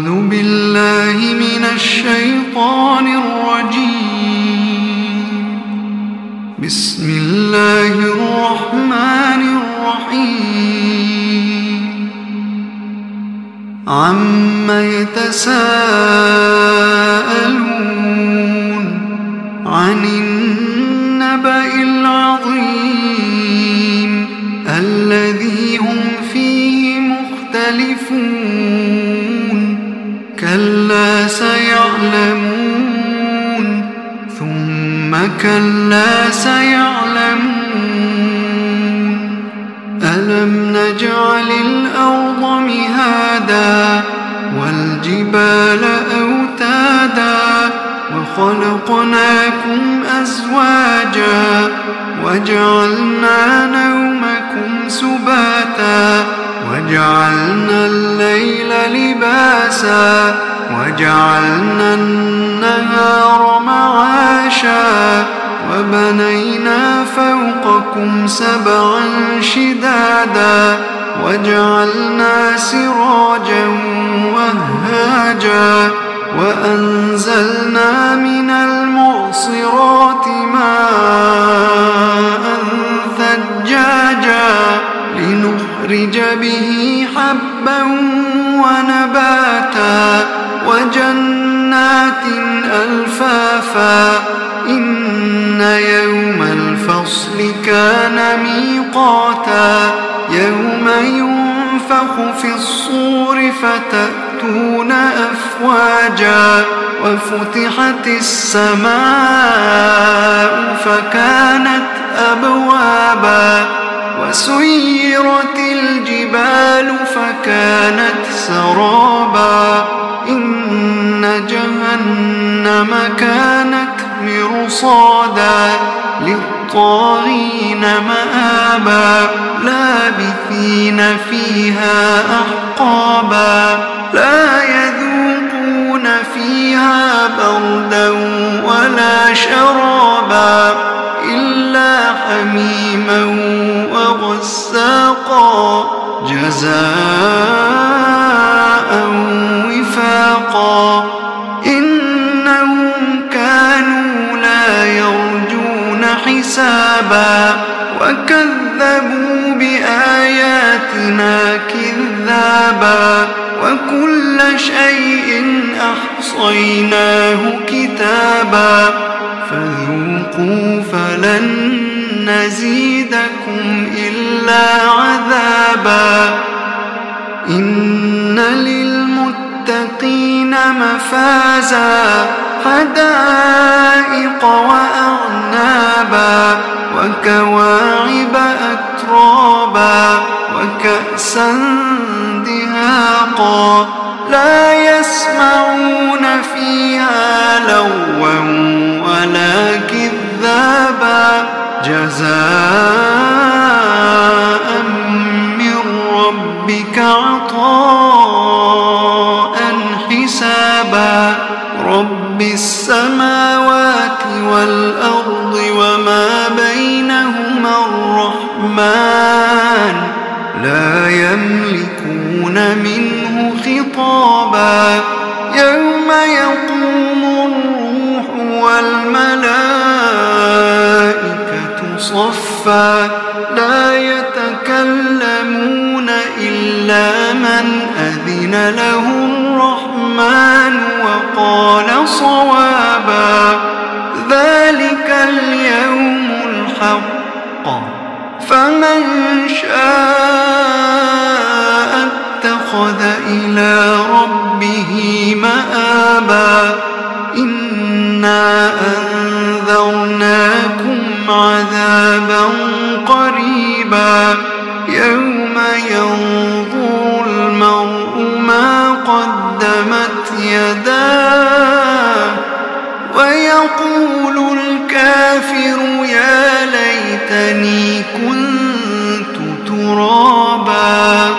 أعوذ بالله من الشيطان الرجيم. بسم الله الرحمن الرحيم. عم يتساءلون عن النبأ العظيم الذي هم فيه مختلفون. كلا سيعلمون ثم كلا سيعلمون. ألم نجعل الأرض مهادا والجبال أوتادا وخلقناكم أزواجا وجعلنا نومكم سباتا وجعلنا الليل لباسا وجعلنا النهار معاشا وبنينا فوقكم سبعا شدادا وجعلنا سراجا وهاجا وأنزلنا من المعصرات ماء ثجاجا لنخرج به حبا ونباتا وجنات ألفافا. إن يوم الفصل كان ميقاتا يوم ينفخ في الصور فتأتون أفواجا وفتحت السماء فكانت أبوابا وسيرت الجبال فكانت سرابا. إن جهنم كانت مرصادا للطاغين مآبا لابثين فيها أحقابا لا يذوقون فيها بردا ولا شرابا إلا حميما وغساقا جزاء وفاقا. إنهم كانوا لا يرجون حسابا وكذبوا بآياتنا كذابا وكل شيء أحصيناه كتابا فذوقوا فلن نزيدكم إلا عذابا. إن للمتقين مفازا حدائق وأعنابا وكواعب أترابا وكأسا دهاقا لا يسمعون فيها لغوا ولا كذابا جزاء من ربك عطاء حسابا. رب السماوات والأرض وما بينهما الرحمن لا يملكون منه خطابا. يوم يقوم الروح والملائكة صفا لا يتكلمون إلا من أذن له الرحمن وقال صوابا. ذلك اليوم الحق فمن شاء اتخذ إلى ربه مآبا. إنا أنذرناكم عذابا قريبا يوم ينظر المرء ما قدمت يداه ويقول الكافر يا ليتني كنت ترابا.